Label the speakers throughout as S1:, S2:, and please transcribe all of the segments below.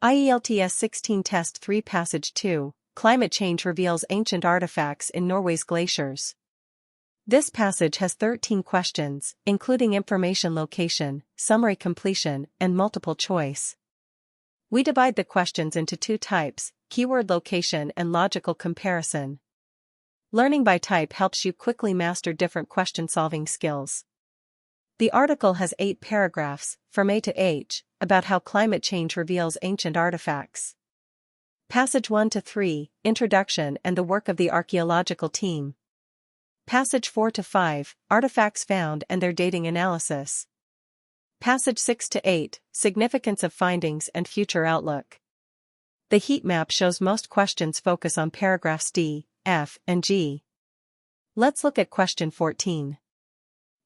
S1: IELTS 16 Test 3 Passage 2, Climate Change Reveals Ancient Artifacts in Norway's Glaciers. This passage has 13 questions, including information location, summary completion, and multiple choice. We divide the questions into two types, keyword location and logical comparison. Learning by type helps you quickly master different question-solving skills. The article has 8 paragraphs, from A to H, about how climate change reveals ancient artifacts. Passage 1 to 3, Introduction and the work of the archaeological team. Passage 4 to 5, Artifacts found and their dating analysis. Passage 6 to 8, Significance of findings and future outlook. The heat map shows most questions focus on paragraphs D, F, and G. Let's look at question 14.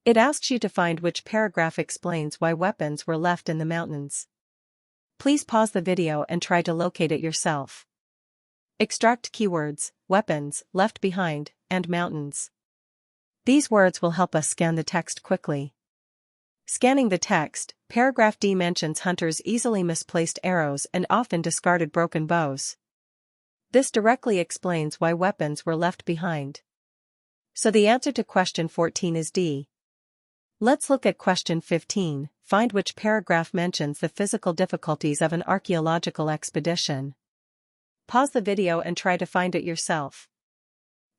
S1: It asks you to find which paragraph explains why weapons were left in the mountains. Please pause the video and try to locate it yourself. Extract keywords, weapons, left behind, and mountains. These words will help us scan the text quickly. Scanning the text, paragraph D mentions hunters' easily misplaced arrows and often discarded broken bows. This directly explains why weapons were left behind. So the answer to question 14 is D. Let's look at question 15, find which paragraph mentions the physical difficulties of an archaeological expedition. Pause the video and try to find it yourself.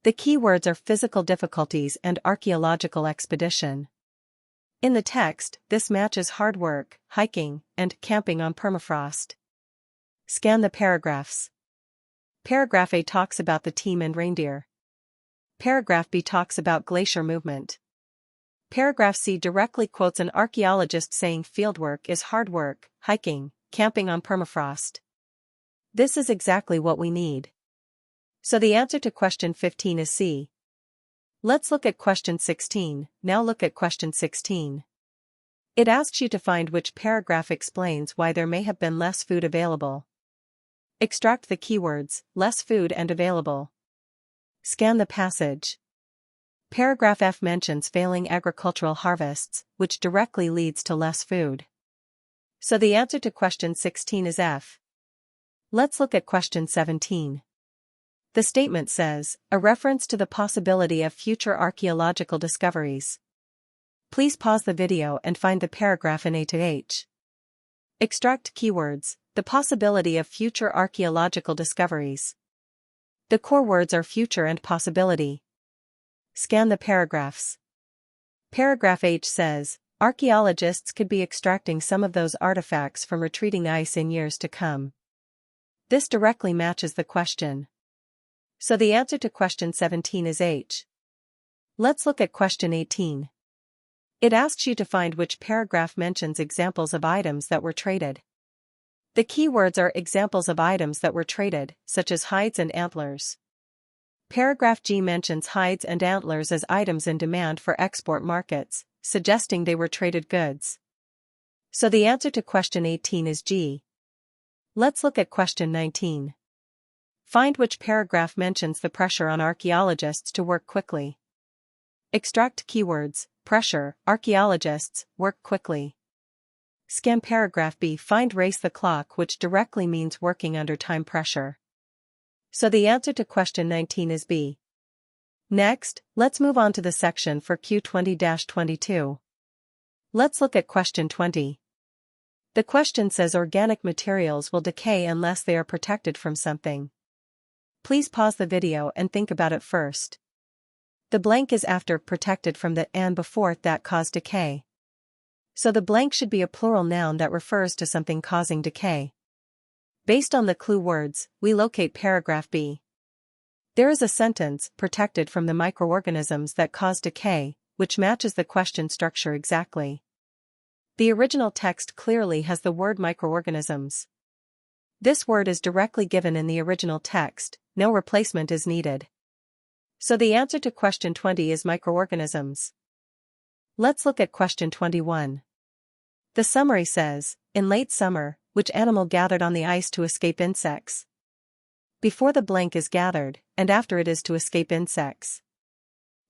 S1: The keywords are physical difficulties and archaeological expedition. In the text, this matches hard work, hiking, and camping on permafrost. Scan the paragraphs. Paragraph A talks about the team and reindeer. Paragraph B talks about glacier movement. Paragraph C directly quotes an archaeologist saying fieldwork is hard work, hiking, camping on permafrost. This is exactly what we need. So the answer to question 15 is C. Let's look at question 16, now look at question 16. It asks you to find which paragraph explains why there may have been less food available. Extract the keywords, less food and available. Scan the passage. Paragraph F mentions failing agricultural harvests, which directly leads to less food. So the answer to question 16 is F. Let's look at question 17. The statement says, a reference to the possibility of future archaeological discoveries. Please pause the video and find the paragraph in A to H. Extract keywords, the possibility of future archaeological discoveries. The core words are future and possibility. Scan the paragraphs. Paragraph H says, archaeologists could be extracting some of those artifacts from retreating ice in years to come. This directly matches the question. So the answer to question 17 is H. Let's look at question 18. It asks you to find which paragraph mentions examples of items that were traded. The keywords are examples of items that were traded, such as hides and antlers. Paragraph G mentions hides and antlers as items in demand for export markets, suggesting they were traded goods. So the answer to question 18 is G. Let's look at question 19. Find which paragraph mentions the pressure on archaeologists to work quickly. Extract keywords, pressure, archaeologists, work quickly. Scan paragraph B, find race the clock, which directly means working under time pressure. So the answer to question 19 is B. Next, let's move on to the section for Q20-22. Let's look at question 20. The question says organic materials will decay unless they are protected from something. Please pause the video and think about it first. The blank is after protected from the and before that cause decay. So the blank should be a plural noun that refers to something causing decay. Based on the clue words, we locate paragraph B. There is a sentence, protected from the microorganisms that cause decay, which matches the question structure exactly. The original text clearly has the word microorganisms. This word is directly given in the original text, no replacement is needed. So the answer to question 20 is microorganisms. Let's look at question 21. The summary says, in late summer, which animal gathered on the ice to escape insects? Before the blank is gathered, and after it is to escape insects.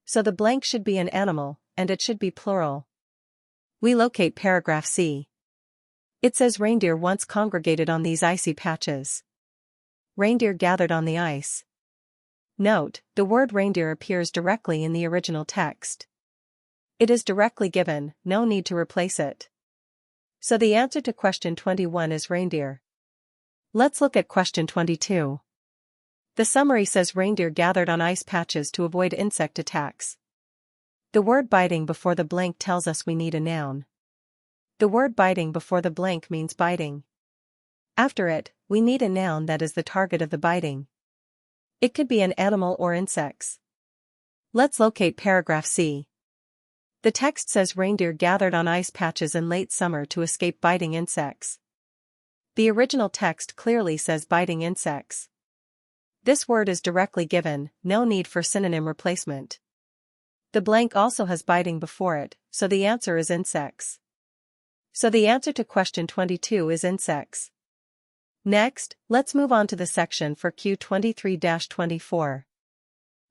S1: So the blank should be an animal, and it should be plural. We locate paragraph C. It says reindeer once congregated on these icy patches. Reindeer gathered on the ice. Note, the word reindeer appears directly in the original text. It is directly given, no need to replace it. So the answer to question 21 is reindeer. Let's look at question 22. The summary says reindeer gathered on ice patches to avoid insect attacks. The word biting before the blank tells us we need a noun. The word biting before the blank means biting. After it, we need a noun that is the target of the biting. It could be an animal or insects. Let's locate paragraph C. The text says reindeer gathered on ice patches in late summer to escape biting insects. The original text clearly says biting insects. This word is directly given, no need for synonym replacement. The blank also has biting before it, so the answer is insects. So the answer to question 22 is insects. Next, let's move on to the section for Q23-24.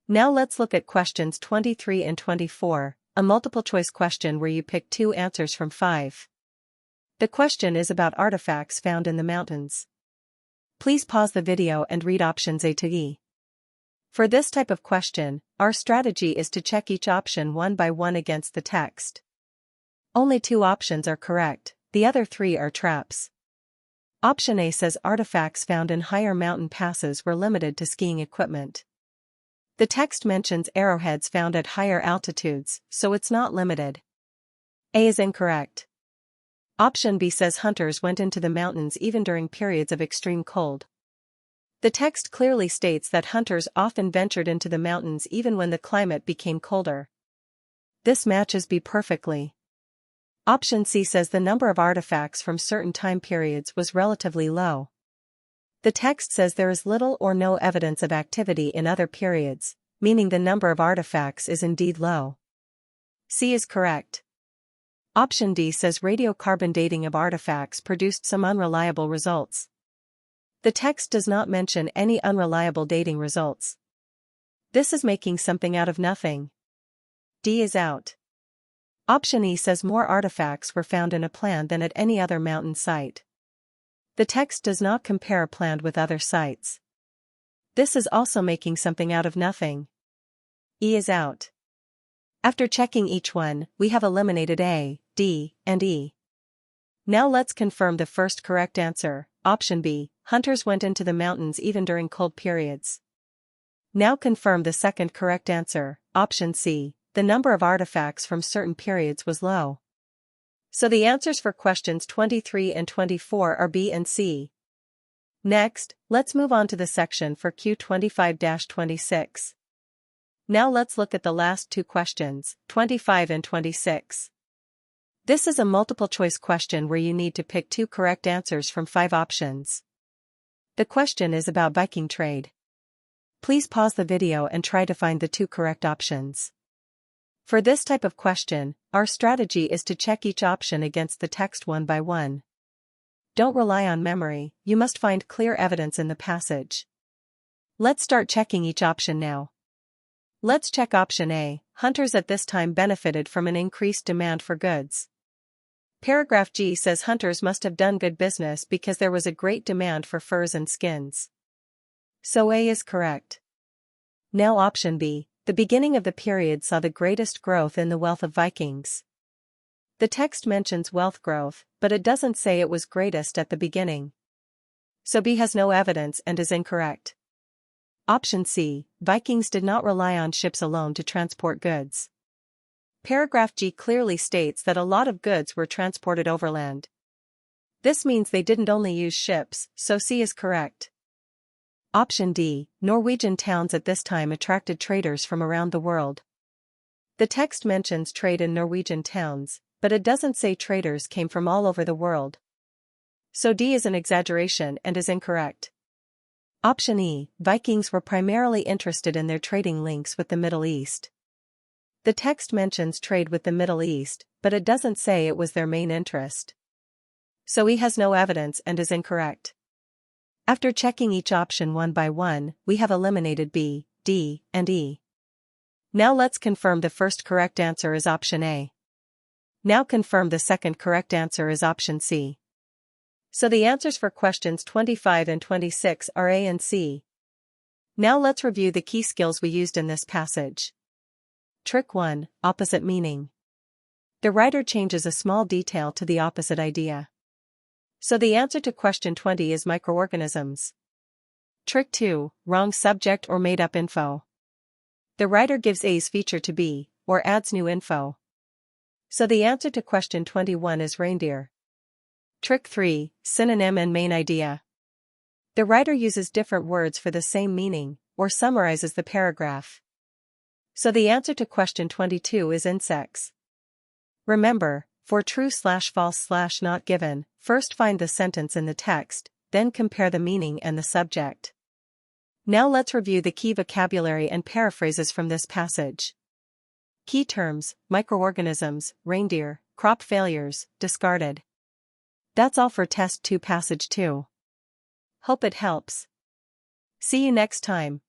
S1: Now let's look at questions 23 and 24, a multiple-choice question where you pick 2 answers from 5. The question is about artifacts found in the mountains. Please pause the video and read options A to E. For this type of question, our strategy is to check each option one by one against the text. Only 2 options are correct, the other 3 are traps. Option A says artifacts found in higher mountain passes were limited to skiing equipment. The text mentions arrowheads found at higher altitudes, so it's not limited. A is incorrect. Option B says hunters went into the mountains even during periods of extreme cold. The text clearly states that hunters often ventured into the mountains even when the climate became colder. This matches B perfectly. Option C says the number of artifacts from certain time periods was relatively low. The text says there is little or no evidence of activity in other periods, meaning the number of artifacts is indeed low. C is correct. Option D says radiocarbon dating of artifacts produced some unreliable results. The text does not mention any unreliable dating results. This is making something out of nothing. D is out. Option E says more artifacts were found in a plan than at any other mountain site. The text does not compare a plan with other sites. This is also making something out of nothing. E is out. After checking each one, we have eliminated A, D, and E. Now let's confirm the first correct answer, option B, hunters went into the mountains even during cold periods. Now confirm the second correct answer, option C, the number of artifacts from certain periods was low. So the answers for questions 23 and 24 are B and C. Next, let's move on to the section for Q25-26. Now let's look at the last 2 questions, 25 and 26. This is a multiple-choice question where you need to pick 2 correct answers from 5 options. The question is about Viking trade. Please pause the video and try to find the 2 correct options. For this type of question, our strategy is to check each option against the text one by one. Don't rely on memory, you must find clear evidence in the passage. Let's start checking each option now. Let's check option A, hunters at this time benefited from an increased demand for goods. Paragraph G says hunters must have done good business because there was a great demand for furs and skins. So A is correct. Now option B, the beginning of the period saw the greatest growth in the wealth of Vikings. The text mentions wealth growth, but it doesn't say it was greatest at the beginning. So B has no evidence and is incorrect. Option C, Vikings did not rely on ships alone to transport goods. Paragraph G clearly states that a lot of goods were transported overland. This means they didn't only use ships, so C is correct. Option D, Norwegian towns at this time attracted traders from around the world. The text mentions trade in Norwegian towns, but it doesn't say traders came from all over the world. So D is an exaggeration and is incorrect. Option E, Vikings were primarily interested in their trading links with the Middle East. The text mentions trade with the Middle East, but it doesn't say it was their main interest. So E has no evidence and is incorrect. After checking each option one by one, we have eliminated B, D, and E. Now let's confirm the first correct answer is option A. Now confirm the second correct answer is option C. So the answers for questions 25 and 26 are A and C. Now let's review the key skills we used in this passage. Trick 1, opposite meaning. The writer changes a small detail to the opposite idea. So the answer to question 20 is microorganisms. Trick 2, wrong subject or made-up info. The writer gives A's feature to B, or adds new info. So the answer to question 21 is reindeer. Trick 3, synonym and main idea. The writer uses different words for the same meaning, or summarizes the paragraph. So the answer to question 22 is insects. Remember, for true/false/not given, first find the sentence in the text, then compare the meaning and the subject. Now let's review the key vocabulary and paraphrases from this passage. Key terms: microorganisms, reindeer, crop failures, discarded. That's all for Test 2 Passage 2. Hope it helps. See you next time.